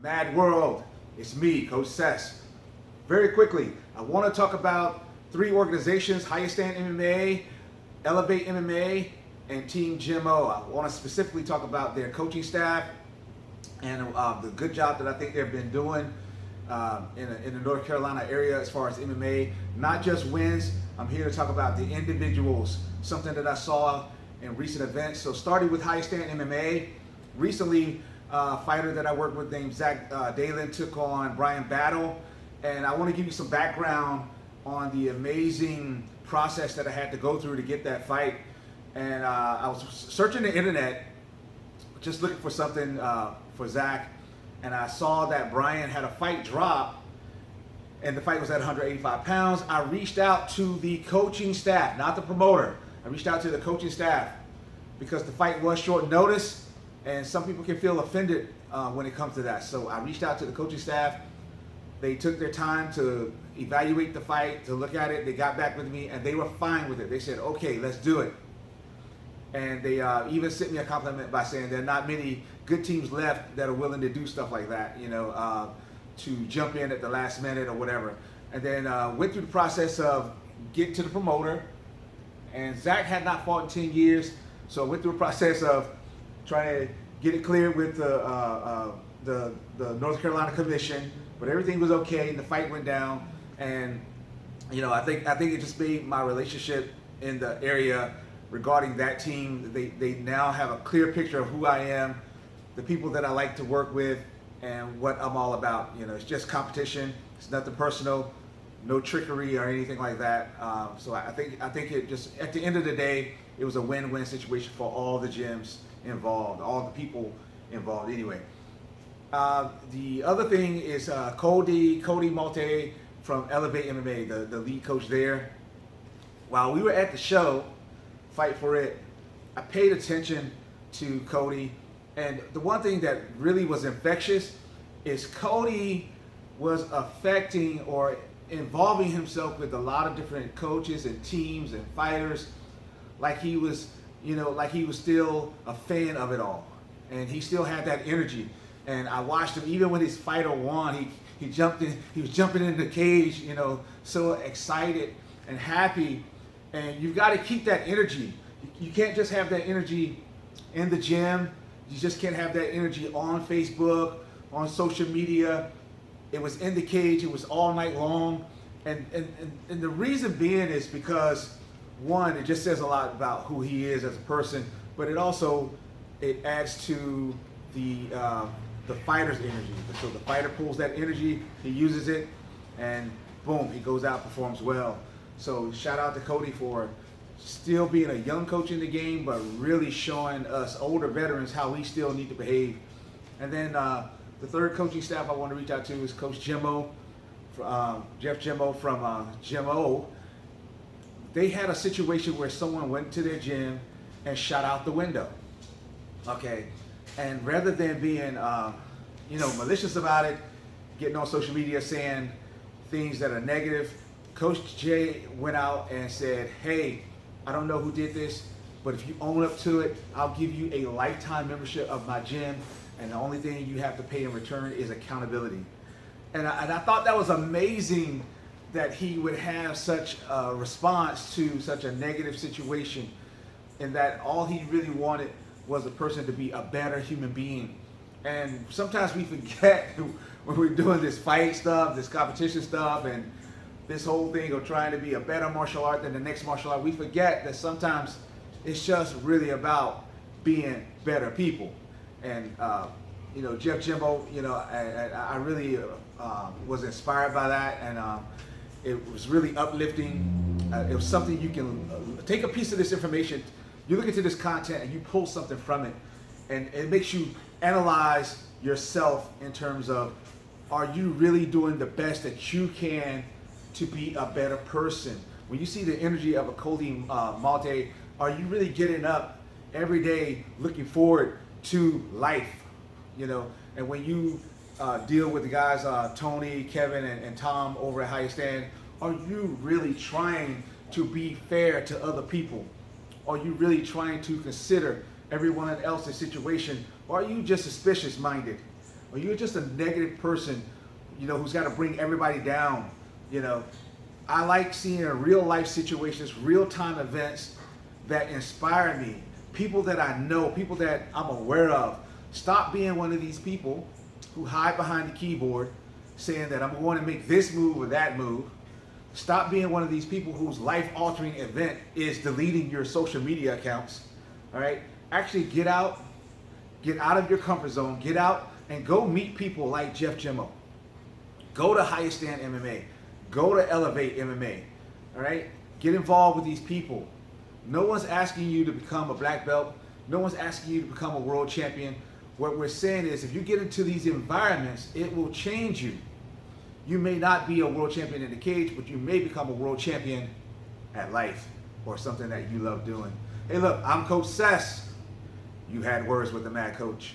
Mad World, it's me, Coach Sess. Very quickly, I want to talk about 3 organizations: Hayastan MMA, Elevate MMA, and Team GYM-O. I want to specifically talk about their coaching staff and the good job that I think they've been doing in the North Carolina area as far as MMA. Not just wins, I'm here to talk about the individuals, something that I saw in recent events. So starting with Hayastan MMA, recently a fighter that I worked with named Zach Dalen took on Brian Battle, and I want to give you some background on the amazing process that I had to go through to get that fight. And I was searching the internet, just looking for something for Zach, and I saw that Brian had a fight drop, and the fight was at 185 pounds. I reached out to the coaching staff, not the promoter. I reached out to the coaching staff because the fight was short notice, and some people can feel offended when it comes to that. So I reached out to the coaching staff. They took their time to evaluate the fight, to look at it. They got back with me, and they were fine with it. They said, okay, let's do it. And they even sent me a compliment by saying there are not many good teams left that are willing to do stuff like that, you know, to jump in at the last minute or whatever. And then went through the process of getting to the promoter. And Zach had not fought in 10 years, so I went through a process of trying to get it cleared with the North Carolina Commission, but everything was okay, and the fight went down. And you know, I think it just made my relationship in the area regarding that team. They now have a clear picture of who I am, the people that I like to work with, and what I'm all about. You know, it's just competition. It's nothing personal, no trickery or anything like that. So I think it just, at the end of the day, it was a win-win situation for all the gyms involved, all the people involved. Anyway, the other thing is Cody Multi from Elevate MMA, the lead coach there. While we were at the show, Fight for It, I paid attention to Cody, and the one thing that really was infectious is Cody was affecting or involving himself with a lot of different coaches and teams and fighters, like he was, you know, like he was still a fan of it all, and he still had that energy. And I watched him even when his fighter won. He jumped in, he was jumping in the cage, you know, so excited and happy. And you've got to keep that energy. You can't just have that energy in the gym. You just can't have that energy on Facebook, on social media. It was in the cage. It was all night long. And the reason being is because, one, it just says a lot about who he is as a person, but it adds to the fighter's energy. So the fighter pulls that energy, he uses it, and boom, he goes out, performs well. So shout out to Cody for still being a young coach in the game, but really showing us older veterans how we still need to behave. And then the third coaching staff I want to reach out to is Coach GYM-O, Jeff GYM-O from GYM-O. They had a situation where someone went to their gym and shot out the window. Okay, and rather than being you know, malicious about it, getting on social media saying things that are negative, Coach J went out and said, hey, I don't know who did this, but if you own up to it, I'll give you a lifetime membership of my gym, and the only thing you have to pay in return is accountability. And I thought that was amazing that he would have such a response to such a negative situation, and that all he really wanted was a person to be a better human being. And sometimes we forget when we're doing this fight stuff, this competition stuff, and this whole thing of trying to be a better martial art than the next martial art, we forget that sometimes it's just really about being better people. And you know, Jeff GYM-O, you know, I really was inspired by that, and it was really uplifting. It was something you can take a piece of this information, you look into this content, and you pull something from it, and it makes you analyze yourself in terms of, are you really doing the best that you can to be a better person? When you see the energy of a Cody Multi, are you really getting up every day looking forward to life? You know, and when you deal with the guys, Tony, Kevin, and Tom over at Hayastan, are you really trying to be fair to other people? Are you really trying to consider everyone else's situation? Or are you just suspicious minded? or you're just a negative person, who's got to bring everybody down, I like seeing real life situations, real time events that inspire me. People that I know, people that I'm aware of. Stop being one of these people who hide behind the keyboard saying that I'm going to make this move or that move. Stop being one of these people whose life-altering event is deleting your social media accounts. All right? Actually get out of your comfort zone, get out and go meet people like Jeff GYM-O. Go to Hayastan MMA. Go to Elevate MMA. All right? Get involved with these people. No one's asking you to become a black belt. No one's asking you to become a world champion. What we're saying is if you get into these environments, it will change you. You may not be a world champion in the cage, but you may become a world champion at life or something that you love doing. Hey, look, I'm Coach Sess. You had words with the Mad Coach.